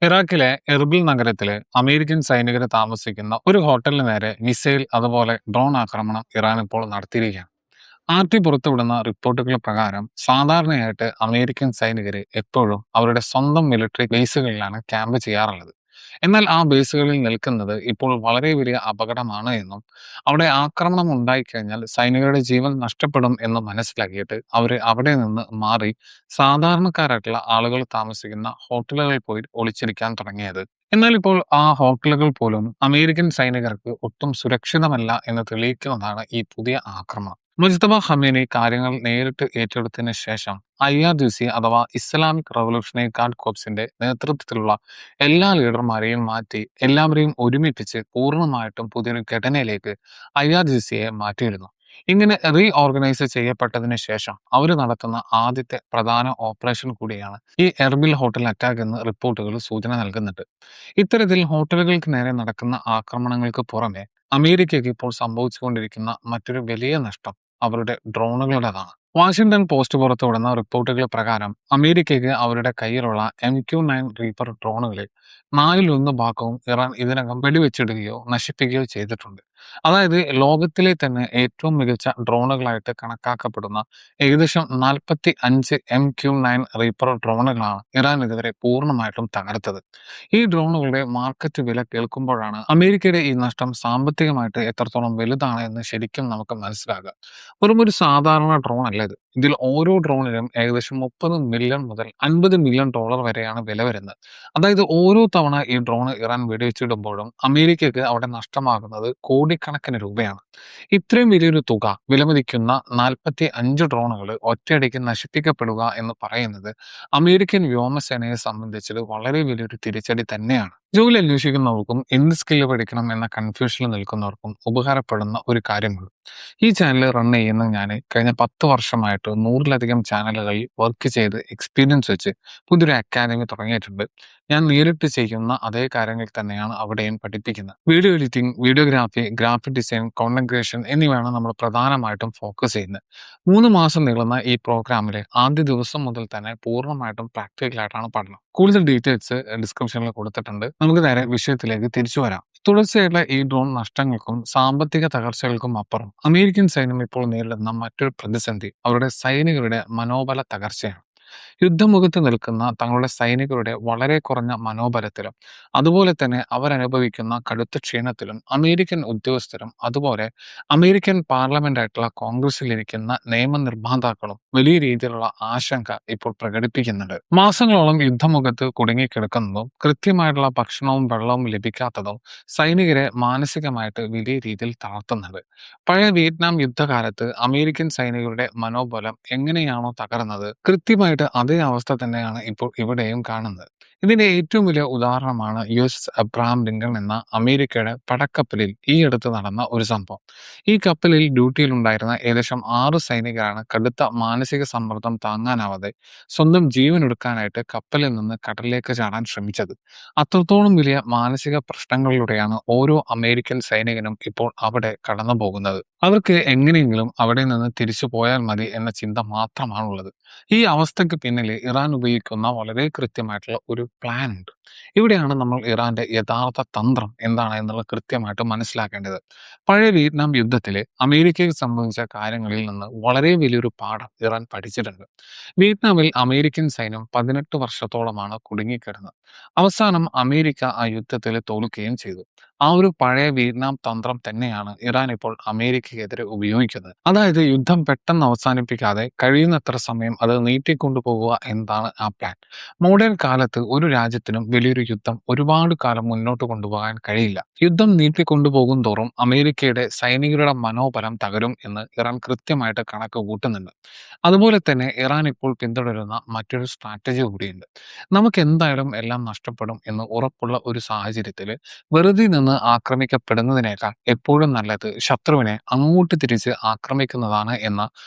ഇറാഖിലെ എർബിൽ നഗരത്തിലെ അമേരിക്കൻ സൈനികർ താമസിക്കുന്ന ഒരു ഹോട്ടലിന് നേരെ മിസൈൽ അതുപോലെ ഡ്രോൺ ആക്രമണം ഇറാൻ ഇപ്പോൾ നടത്തിയിരിക്കുകയാണ്. ആർടി പുറത്തുവിടുന്ന റിപ്പോർട്ടുകൾ പ്രകാരം സാധാരണയായിട്ട് അമേരിക്കൻ സൈനികർ എപ്പോഴും അവരുടെ സ്വന്തം മിലിറ്ററി ബേസുകളിലാണ് ക്യാമ്പ് ചെയ്യാറുള്ളത്. എന്നാൽ ആ ബേസുകളിൽ നിൽക്കുന്നത് ഇപ്പോൾ വളരെ വലിയ അപകടമാണ് എന്നും അവിടെ ആക്രമണം ഉണ്ടായിക്കഴിഞ്ഞാൽ സൈനികരുടെ ജീവൻ നഷ്ടപ്പെടും എന്ന് മനസ്സിലാക്കിയിട്ട് അവർ അവിടെ നിന്ന് മാറി സാധാരണക്കാരായിട്ടുള്ള ആളുകൾ താമസിക്കുന്ന ഹോട്ടലുകളിൽ പോയി ഒളിച്ചിരിക്കാൻ തുടങ്ങിയത്. എന്നാൽ ഇപ്പോൾ ആ ഹോട്ടലുകൾ പോലും അമേരിക്കൻ സൈനികർക്ക് ഒട്ടും സുരക്ഷിതമല്ല എന്ന് തെളിയിക്കുന്നതാണ് ഈ പുതിയ ആക്രമണം. മുജ്തബ ഖമേനി കാര്യങ്ങൾ നേരിട്ട് ഏറ്റെടുത്തതിന് ശേഷം IRGC അഥവാ ഇസ്ലാമിക് റവല്യൂഷണറി ഗാർഡ് കോർപ്സിന്റെ നേതൃത്വത്തിലുള്ള എല്ലാ ലീഡർമാരെയും മാറ്റി എല്ലാവരെയും ഒരുമിപ്പിച്ച് പൂർണ്ണമായിട്ടും പുതിയൊരു ഘടനയിലേക്ക് IRGCയെ മാറ്റിയിരുന്നു. ഇങ്ങനെ റീ ഓർഗനൈസ് ചെയ്യപ്പെട്ടതിന് ശേഷം അവർ നടത്തുന്ന ആദ്യത്തെ പ്രധാന ഓപ്പറേഷൻ കൂടിയാണ് ഈ എർബിൽ ഹോട്ടൽ അറ്റാക്ക് എന്ന് റിപ്പോർട്ടുകൾ സൂചന നൽകുന്നുണ്ട്. ഇത്തരത്തിൽ ഹോട്ടലുകൾക്ക് നേരെ നടക്കുന്ന ആക്രമണങ്ങൾക്ക് പുറമെ അമേരിക്കയ്ക്ക് ഇപ്പോൾ സംഭവിച്ചുകൊണ്ടിരിക്കുന്ന മറ്റൊരു വലിയ നഷ്ടം അവരുടെ ഡ്രോണുകളുടേതാണ്. വാഷിംഗ്ടൺ പോസ്റ്റ് പുറത്തുവിടുന്ന റിപ്പോർട്ടുകൾ പ്രകാരം അമേരിക്കയ്ക്ക് അവരുടെ കയ്യിലുള്ള MQ-9 റീപ്പർ ഡ്രോണുകളിൽ 1/4 ഭാഗവും ഇറാൻ ഇതിനകം വെടിവെച്ചിടുകയോ നശിപ്പിക്കുകയോ ചെയ്തിട്ടുണ്ട്. അതായത് ലോകത്തിലെ തന്നെ ഏറ്റവും മികച്ച ഡ്രോണുകളായിട്ട് കണക്കാക്കപ്പെടുന്ന ഏകദേശം 45 MQ-9 റീപ്പർ ഡ്രോണുകളാണ് ഇറാൻ ഇതുവരെ പൂർണ്ണമായിട്ടും തകർത്തത്. ഈ ഡ്രോണുകളുടെ മാർക്കറ്റ് വില കേൾക്കുമ്പോഴാണ് അമേരിക്കയുടെ ഈ നഷ്ടം സാമ്പത്തികമായിട്ട് എത്രത്തോളം വലുതാണ് എന്ന് ശരിക്കും നമുക്ക് മനസ്സിലാകുക. വെറും ഒരു സാധാരണ ഡ്രോൺ അല്ല ഇത്. ഇതിൽ ഓരോ ഡ്രോണിനും ഏകദേശം 30 മില്യൺ മുതൽ 50 മില്യൺ ഡോളർ വരെയാണ് വില വരുന്നത്. അതായത് ഓരോ തവണ ഈ ഡ്രോൺ ഇറാൻ വെടിവെച്ചിടുമ്പോഴും അമേരിക്കയ്ക്ക് അവിടെ നഷ്ടമാകുന്നത് കോടിക്കണക്കിന് രൂപയാണ്. ഇത്രയും വലിയൊരു തുക വിലമതിക്കുന്ന 45 ഡ്രോണുകൾ ഒറ്റയടിക്ക് നശിപ്പിക്കപ്പെടുക എന്ന് പറയുന്നത് അമേരിക്കൻ വ്യോമസേനയെ സംബന്ധിച്ച് വളരെ വലിയൊരു തിരിച്ചടി തന്നെയാണ്. ജോലി അന്വേഷിക്കുന്നവർക്കും എന്ത് സ്കില്ല് പഠിക്കണം എന്ന കൺഫ്യൂഷനിൽ നിൽക്കുന്നവർക്കും ഉപകാരപ്പെടുന്ന ഒരു കാര്യമുള്ളൂ. ഈ ചാനൽ റൺ ചെയ്യുന്ന ഞാൻ കഴിഞ്ഞ 10 വർഷമായിട്ട് 100-ലധികം ചാനലുകളിൽ വർക്ക് ചെയ്ത് എക്സ്പീരിയൻസ് വെച്ച് പുതിയൊരു അക്കാദമി തുടങ്ങിയിട്ടുണ്ട്. ഞാൻ നേരിട്ട് ചെയ്യുന്ന അതേ കാര്യങ്ങൾ തന്നെയാണ് അവിടെയും പഠിപ്പിക്കുന്നത്. Video editing, videography, graphic design, content creation എന്നിവയാണ് നമ്മൾ പ്രധാനമായിട്ടും ഫോക്കസ് ചെയ്യുന്നത്. 3 മാസം നീളുന്ന ഈ പ്രോഗ്രാമിലെ ആദ്യ ദിവസം മുതൽ തന്നെ പൂർണ്ണമായിട്ടും പ്രാക്ടിക്കലായിട്ടാണ് പഠനം. കൂടുതൽ ഡീറ്റെയിൽസ് ഡിസ്ക്രിപ്ഷനിൽ കൊടുത്തിട്ടുണ്ട്. നമുക്ക് നേരെ വിഷയത്തിലേക്ക് തിരിച്ചു വരാം. തുടർച്ചയായിട്ടുള്ള ഈ ഡ്രോൺ നഷ്ടങ്ങൾക്കും സാമ്പത്തിക തകർച്ചകൾക്കും അപ്പുറം അമേരിക്കൻ സൈന്യം ഇപ്പോൾ നേരിടുന്ന മറ്റൊരു പ്രതിസന്ധി അവരുടെ സൈനികരുടെ മനോബല തകർച്ചയാണ്. യുദ്ധമുഖത്ത് നിൽക്കുന്ന തങ്ങളുടെ സൈനികരുടെ വളരെ കുറഞ്ഞ മനോബലത്തിലും അതുപോലെ തന്നെ അവരനുഭവിക്കുന്ന കടുത്ത ക്ഷീണത്തിലും അമേരിക്കൻ ഉദ്യോഗസ്ഥരും അതുപോലെ അമേരിക്കൻ പാർലമെന്റ് ആയിട്ടുള്ള കോൺഗ്രസിലിരിക്കുന്ന നിയമനിർമ്മാതാക്കളും വലിയ രീതിയിലുള്ള ആശങ്ക ഇപ്പോൾ പ്രകടിപ്പിക്കുന്നുണ്ട്. മാസങ്ങളോളം യുദ്ധമുഖത്ത് കുടുങ്ങിക്കിടക്കുന്നതും കൃത്യമായിട്ടുള്ള ഭക്ഷണവും വെള്ളവും ലഭിക്കാത്തതും സൈനികരെ മാനസികമായിട്ട് വലിയ രീതിയിൽ തളർത്തുന്നത്. പഴയ വിയറ്റ്നാം യുദ്ധകാലത്ത് അമേരിക്കൻ സൈനികരുടെ മനോബലം എങ്ങനെയാണോ തകർന്നത് കൃത്യമായിട്ട് അതേ അവസ്ഥ തന്നെയാണ് ഇപ്പോൾ ഇവിടെയും കാണുന്നത്. ഇതിന്റെ ഏറ്റവും വലിയ ഉദാഹരണമാണ് US അബ്രഹാം ലിങ്കൺ എന്ന അമേരിക്കയുടെ പടക്കപ്പലിൽ ഈ അടുത്ത് നടന്ന ഒരു സംഭവം. ഈ കപ്പലിൽ ഡ്യൂട്ടിയിലുണ്ടായിരുന്ന ഏകദേശം 6 സൈനികരാണ് കടുത്ത മാനസിക സമ്മർദ്ദം താങ്ങാനാവാതെ സ്വന്തം ജീവൻ എടുക്കാനായിട്ട് കപ്പലിൽ നിന്ന് കടലിലേക്ക് ചാടാൻ ശ്രമിച്ചത്. അത്രത്തോളം വലിയ മാനസിക പ്രശ്നങ്ങളിലൂടെയാണ് ഓരോ അമേരിക്കൻ സൈനികനും ഇപ്പോൾ അവിടെ കടന്നു പോകുന്നത്. അവർക്ക് എങ്ങനെയെങ്കിലും അവിടെ നിന്ന് തിരിച്ചു പോയാൽ മതി എന്ന ചിന്ത മാത്രമാണുള്ളത്. ഈ അവസ്ഥയ്ക്ക് പിന്നിൽ ഇറാൻ ഉപയോഗിക്കുന്ന വളരെ കൃത്യമായിട്ടുള്ള ഒരു പ്ലാൻ ഉണ്ട്. ഇവിടെയാണ് നമ്മൾ ഇറാന്റെ യഥാർത്ഥ തന്ത്രം എന്താണ് എന്നുള്ളത് കൃത്യമായിട്ട് മനസ്സിലാക്കേണ്ടത്. പഴയ വിയറ്റ്നാം യുദ്ധത്തിലെ അമേരിക്കയെ സംബന്ധിച്ച കാര്യങ്ങളിൽ നിന്ന് വളരെ വലിയൊരു പാഠം ഇറാൻ പഠിച്ചിട്ടുണ്ട്. വിയറ്റ്നാമിൽ അമേരിക്കൻ സൈന്യം 18 വർഷത്തോളമാണ് കുടുങ്ങിക്കിടന്നത്. അവസാനം അമേരിക്ക ആ യുദ്ധത്തിൽ തോൽക്കുകയും ചെയ്തു. ആ ഒരു പഴയ വിയറ്റ്നാം തന്ത്രം തന്നെയാണ് ഇറാൻ ഇപ്പോൾ അമേരിക്കയ്ക്കെതിരെ ഉപയോഗിക്കുന്നത്. അതായത് യുദ്ധം പെട്ടെന്ന് അവസാനിപ്പിക്കാതെ കഴിയുന്നത്ര സമയം അത് നീട്ടിക്കൊണ്ടുപോകുക എന്നതാണ് ആ പ്ലാൻ. മോഡേൺ കാലത്ത് ഒരു രാജ്യത്തിനും വലിയൊരു യുദ്ധം ഒരുപാട് കാലം മുന്നോട്ട് കൊണ്ടുപോകാൻ കഴിയില്ല. യുദ്ധം നീട്ടിക്കൊണ്ടുപോകും തോറും അമേരിക്കയുടെ സൈനികരുടെ മനോബലം തകരും എന്ന് ഇറാൻ കൃത്യമായിട്ട് കണക്ക് കൂട്ടുന്നുണ്ട്. അതുപോലെ തന്നെ ഇറാൻ ഇപ്പോൾ പിന്തുടരുന്ന മറ്റൊരു സ്ട്രാറ്റജി കൂടിയുണ്ട്. നമുക്ക് എന്തായാലും എല്ലാം നഷ്ടപ്പെടും എന്ന് ഉറപ്പുള്ള ഒരു സാഹചര്യത്തിൽ വെറുതെ നിന്ന് നിന്ന് ആക്രമിക്കപ്പെടുന്നതിനേക്കാൾ എപ്പോഴും നല്ലത് ശത്രുവിനെ അങ്ങോട്ട് തിരിച്ച് ആക്രമിക്കുന്നതാണ് എന്ന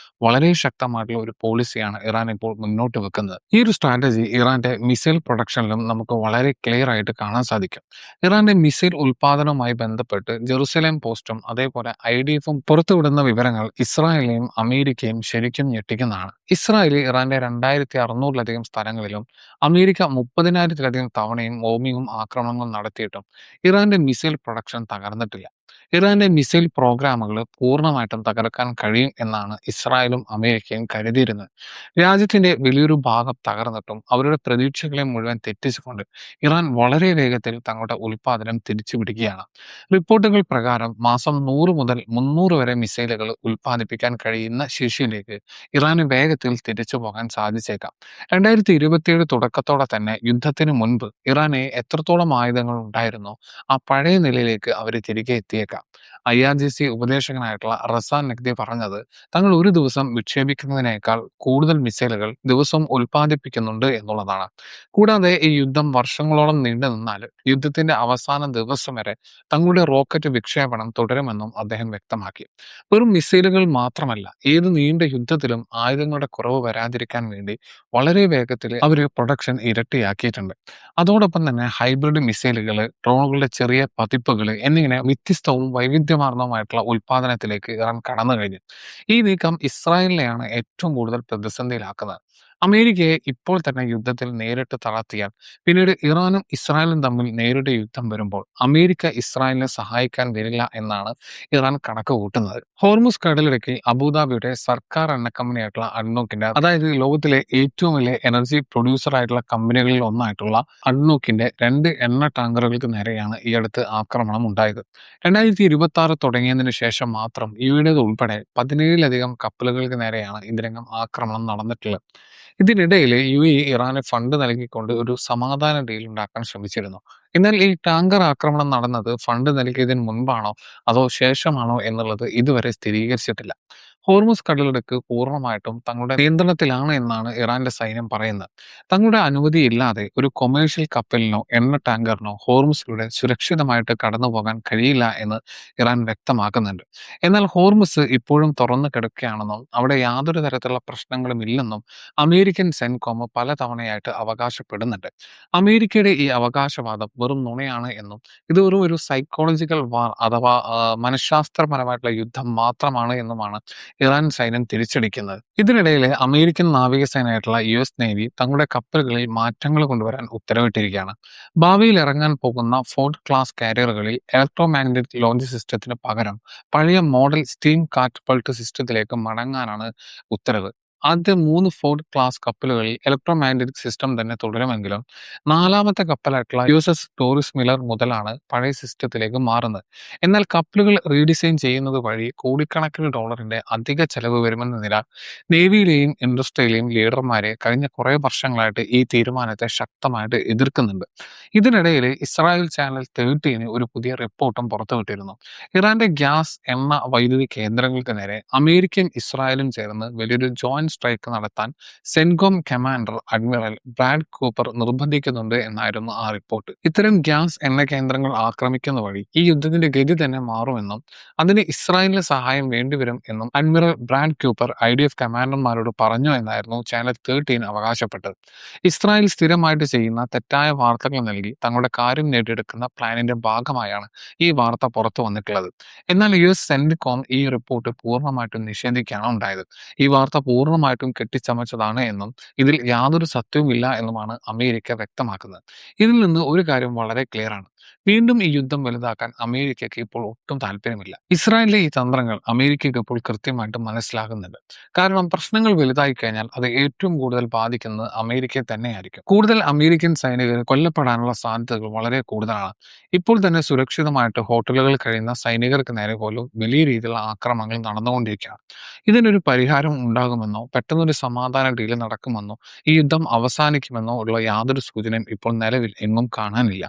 വളരെ ശക്തമായിട്ടുള്ള ഒരു പോളിസിയാണ് ഇറാൻ ഇപ്പോൾ മുന്നോട്ട് വെക്കുന്നത്. ഈ ഒരു സ്ട്രാറ്റജി ഇറാന്റെ മിസൈൽ പ്രൊഡക്ഷനിലും നമുക്ക് വളരെ ക്ലിയർ ആയിട്ട് കാണാൻ സാധിക്കും. ഇറാന്റെ മിസൈൽ ഉൽപാദനവുമായി ബന്ധപ്പെട്ട് ജെറുസലേം പോസ്റ്റും അതേപോലെ IDFും പുറത്തുവിടുന്ന വിവരങ്ങൾ ഇസ്രായേലിനെയും അമേരിക്കയും ശരിക്കും ഞെട്ടിക്കുന്നതാണ്. ഇസ്രായേൽ ഇറാന്റെ 2600-ലധികം സ്ഥലങ്ങളിലും അമേരിക്ക 30,000-ലധികം തവണയും ബോംബിങ്ങും ആക്രമണങ്ങളും നടത്തിയിട്ടും ഇറാന്റെ മിസൈൽ പ്രൊഡക്ഷൻ തകർന്നിട്ടില്ല. ഇറാന്റെ മിസൈൽ പ്രോഗ്രാമുകൾ പൂർണ്ണമായിട്ടും തകർക്കാൻ കഴിയും എന്നാണ് ഇസ്രായേലും അമേരിക്കയും കരുതിയിരുന്നത്. രാജ്യത്തിന്റെ വലിയൊരു ഭാഗം തകർന്നിട്ടും അവരുടെ പ്രതീക്ഷകളെ മുഴുവൻ തെറ്റിച്ചുകൊണ്ട് ഇറാൻ വളരെ വേഗത്തിൽ തങ്ങളുടെ ഉൽപ്പാദനം തിരിച്ചുപിടിക്കുകയാണ്. റിപ്പോർട്ടുകൾ പ്രകാരം മാസം 100 മുതൽ 300 വരെ മിസൈലുകൾ ഉൽപ്പാദിപ്പിക്കാൻ കഴിയുന്ന ശേഷിയിലേക്ക് ഇറാന് വേഗത്തിൽ തിരിച്ചു പോകാൻ സാധിച്ചേക്കാം. 2027 തുടക്കത്തോടെ തന്നെ യുദ്ധത്തിന് മുൻപ് ഇറാന് എത്രത്തോളം ആയുധങ്ങൾ ഉണ്ടായിരുന്നോ ആ പഴയ നിലയിലേക്ക് അവർ തിരികെ എത്തിയേക്കാം. IRGC ഉപദേശകനായിട്ടുള്ള റസാൻ നഖ്വി പറഞ്ഞത് തങ്ങൾ ഒരു ദിവസം വിക്ഷേപിക്കുന്നതിനേക്കാൾ കൂടുതൽ മിസൈലുകൾ ദിവസവും ഉൽപ്പാദിപ്പിക്കുന്നുണ്ട് എന്നുള്ളതാണ്. കൂടാതെ ഈ യുദ്ധം വർഷങ്ങളോളം നീണ്ടു നിന്നാൽ യുദ്ധത്തിന്റെ അവസാന ദിവസം വരെ തങ്ങളുടെ റോക്കറ്റ് വിക്ഷേപണം തുടരുമെന്നും അദ്ദേഹം വ്യക്തമാക്കി. വെറും മിസൈലുകൾ മാത്രമല്ല, ഏത് നീണ്ട യുദ്ധത്തിലും ആയുധങ്ങളുടെ കുറവ് വരാതിരിക്കാൻ വേണ്ടി വളരെ വേഗത്തിൽ അവർ പ്രൊഡക്ഷൻ ഇരട്ടിയാക്കിയിട്ടുണ്ട്. അതോടൊപ്പം തന്നെ ഹൈബ്രിഡ് മിസൈലുകൾ, ഡ്രോണുകളുടെ ചെറിയ പതിപ്പുകൾ എന്നിങ്ങനെ വ്യത്യസ്തവും വൈവിധ്യമാർന്നതുമായിട്ടുള്ള ഉൽപ്പാദനത്തിലേക്ക് ഇറാൻ കടന്നു കഴിഞ്ഞു. ഈ നീക്കം ഇസ്രായേലിനെയാണ് ഏറ്റവും കൂടുതൽ പ്രതിസന്ധിയിലാക്കുന്നത്. അമേരിക്കയെ ഇപ്പോൾ തന്നെ യുദ്ധത്തിൽ നേരിട്ട് തളർത്തിയാൽ പിന്നീട് ഇറാനും ഇസ്രായേലും തമ്മിൽ നേരിട്ട് യുദ്ധം വരുമ്പോൾ അമേരിക്ക ഇസ്രായേലിനെ സഹായിക്കാൻ വരില്ല എന്നാണ് ഇറാൻ കണക്ക് കൂട്ടുന്നത്. ഹോർമുസ് കടലിടുക്കിൽ അബുദാബിയുടെ സർക്കാർ എണ്ണ കമ്പനിയായിട്ടുള്ള അഡ്നോക്കിന്റെ, അതായത് ലോകത്തിലെ ഏറ്റവും വലിയ എനർജി പ്രൊഡ്യൂസർ ആയിട്ടുള്ള കമ്പനികളിൽ ഒന്നായിട്ടുള്ള അഡ്നോക്കിന്റെ 2 എണ്ണ ടാങ്കറുകൾക്ക് നേരെയാണ് ഈ അടുത്ത് ആക്രമണം ഉണ്ടായത്. 2026 തുടങ്ങിയതിനു ശേഷം മാത്രം UAE ഉൾപ്പെടെ 17-ലധികം കപ്പലുകൾക്ക് നേരെയാണ് ഇതിനകം ആക്രമണം നടന്നിട്ടുള്ളത്. ഇതിനിടയിൽ UAE ഇറാന് ഫണ്ട് നൽകിക്കൊണ്ട് ഒരു സമാധാന ഡീൽ ഉണ്ടാക്കാൻ ശ്രമിച്ചിരുന്നു. എന്നാൽ ഈ ടാങ്കർ ആക്രമണം നടന്നത് ഫണ്ട് നൽകിയതിന് മുൻപാണോ അതോ ശേഷമാണോ എന്നുള്ളത് ഇതുവരെ സ്ഥിരീകരിച്ചിട്ടില്ല. ഹോർമുസ് കടലിടുക്ക് പൂർണ്ണമായിട്ടും തങ്ങളുടെ നിയന്ത്രണത്തിലാണ് എന്നാണ് ഇറാന്റെ സൈന്യം പറയുന്നത്. തങ്ങളുടെ അനുമതിയില്ലാതെ ഒരു കൊമേഴ്ഷ്യൽ കപ്പലിനോ എണ്ണ ടാങ്കറിനോ ഹോർമുസിലൂടെ സുരക്ഷിതമായിട്ട് കടന്നു പോകാൻ കഴിയില്ല എന്ന് ഇറാൻ വ്യക്തമാക്കുന്നുണ്ട്. എന്നാൽ ഹോർമുസ് ഇപ്പോഴും തുറന്നു കിടക്കുകയാണെന്നും അവിടെ യാതൊരു തരത്തിലുള്ള പ്രശ്നങ്ങളും ഇല്ലെന്നും അമേരിക്കൻ സെൻകോം പലതവണയായിട്ട് അവകാശപ്പെടുന്നുണ്ട്. അമേരിക്കയുടെ ഈ അവകാശവാദം വെറും നുണയാണ് എന്നും ഇത് വെറും ഒരു സൈക്കോളജിക്കൽ വാർ അഥവാ മനഃശാസ്ത്രപരമായിട്ടുള്ള യുദ്ധം മാത്രമാണ് എന്നുമാണ് ഇറാൻ സൈന്യം തിരിച്ചടിക്കുന്നത്. ഇതിനിടയിൽ അമേരിക്കൻ നാവികസേനയായിട്ടുള്ള US നേവി തങ്ങളുടെ കപ്പലുകളിൽ മാറ്റങ്ങൾ കൊണ്ടുവരാൻ ഉത്തരവിട്ടിരിക്കുകയാണ്. ഭാവിയിൽ ഇറങ്ങാൻ പോകുന്ന ഫോർഡ് ക്ലാസ് കാരിയറുകളിൽ ഇലക്ട്രോമാഗ്നറ്റിക് ലോഞ്ച് സിസ്റ്റത്തിന് പകരം പഴയ മോഡൽ സ്റ്റീം കാറ്റപ്പൾട്ട് സിസ്റ്റത്തിലേക്ക് മടങ്ങാനാണ് ഉത്തരവ്. ആദ്യ 3 ഫോർഡ് ക്ലാസ് കപ്പലുകളിൽ ഇലക്ട്രോമാഗ്നറ്റിക് സിസ്റ്റം തന്നെ തുടരുമെങ്കിലും 4ാമത്തെ കപ്പലായിട്ടുള്ള USS ടോറിസ് മില്ലർ മുതലാണ് പഴയ സിസ്റ്റത്തിലേക്ക് മാറുന്നത്. എന്നാൽ കപ്പലുകൾ റീഡിസൈൻ ചെയ്യുന്നത് വഴി കോടിക്കണക്കിന് ഡോളറിന്റെ അധിക ചെലവ് വരുമെന്നതിനാൽ നേവിയിലെയും ഇൻഡസ്ട്രിയിലെയും ലീഡർമാരെ കഴിഞ്ഞ കുറെ വർഷങ്ങളായിട്ട് ഈ തീരുമാനത്തെ ശക്തമായിട്ട് എതിർക്കുന്നുണ്ട്. ഇതിനിടയിൽ ഇസ്രായേൽ ചാനൽ 13 ഒരു പുതിയ റിപ്പോർട്ടും പുറത്തുവിട്ടിരുന്നു. ഇറാന്റെ ഗ്യാസ്, എണ്ണ, വൈദ്യുതി കേന്ദ്രങ്ങൾക്ക് നേരെ അമേരിക്കയും ഇസ്രായേലും ചേർന്ന് വലിയൊരു ജോയിന്റ് സ്ട്രൈക്ക് നടത്താൻ CENTCOM commander admiral Brad Cooper നിർബന്ധിക്കുന്നുണ്ട് എന്നായിരുന്നു ആ റിപ്പോർട്ട്. ഇത്തരം ഗ്യാസ്, എണ്ണ കേന്ദ്രങ്ങൾ ആക്രമിക്കുന്ന വഴി ഈ യുദ്ധത്തിന്റെ ഗതി തന്നെ മാറുമെന്നും അതിന് ഇസ്രായേലിന് സഹായം വേണ്ടിവരും എന്നും അഡ്മിറൽ ബ്രാഡ് കൂപ്പർ IDF കമാൻഡർമാരോട് പറഞ്ഞു എന്നായിരുന്നു ചാനൽ 13 അവകാശപ്പെട്ടത്. ഇസ്രായേൽ സ്ഥിരമായിട്ട് ചെയ്യുന്ന തെറ്റായ വാർത്തകൾ നൽകി തങ്ങളുടെ കാര്യം നേടിയെടുക്കുന്ന പ്ലാനിന്റെ ഭാഗമായാണ് ഈ വാർത്ത പുറത്തു വന്നിട്ടുള്ളത്. എന്നാൽ US സെൻകോം ഈ റിപ്പോർട്ട് പൂർണ്ണമായിട്ടും നിഷേധിക്കുകയാണ് ഉണ്ടായത്. ഈ വാർത്ത പൂർണ്ണമായിട്ടും കെട്ടിച്ചമച്ചതാണ് എന്നും ഇതിൽ യാതൊരു സത്യവുമില്ല എന്നുമാണ് അമേരിക്ക വ്യക്തമാക്കുന്നത്. ഇതിൽ നിന്ന് ഒരു കാര്യം വളരെ ക്ലിയർ ആണ്. വീണ്ടും ഈ യുദ്ധം വലുതാക്കാൻ അമേരിക്കയ്ക്ക് ഇപ്പോൾ ഒട്ടും താല്പര്യമില്ല. ഇസ്രായേലിലെ ഈ തന്ത്രങ്ങൾ അമേരിക്കയ്ക്ക് ഇപ്പോൾ കൃത്യമായിട്ട് മനസ്സിലാകുന്നുണ്ട്. കാരണം പ്രശ്നങ്ങൾ വലുതായി കഴിഞ്ഞാൽ അത് ഏറ്റവും കൂടുതൽ ബാധിക്കുന്നത് അമേരിക്കയെ തന്നെയായിരിക്കും. കൂടുതൽ അമേരിക്കൻ സൈനികർ കൊല്ലപ്പെടാനുള്ള സാധ്യതകൾ വളരെ കൂടുതലാണ്. ഇപ്പോൾ തന്നെ സുരക്ഷിതമായിട്ട് ഹോട്ടലുകളിൽ കഴിയുന്ന സൈനികർക്ക് നേരെ പോലും വലിയ രീതിയിലുള്ള ആക്രമണങ്ങൾ നടന്നുകൊണ്ടിരിക്കുകയാണ്. ഇതിനൊരു പരിഹാരം ഉണ്ടാകുമെന്നോ പെട്ടെന്നൊരു സമാധാന ഡീൽ നടക്കുമെന്നോ ഈ യുദ്ധം അവസാനിക്കുമെന്നോ ഉള്ള യാതൊരു സൂചനയും ഇപ്പോൾ നിലവിൽ എങ്ങും കാണാനില്ല.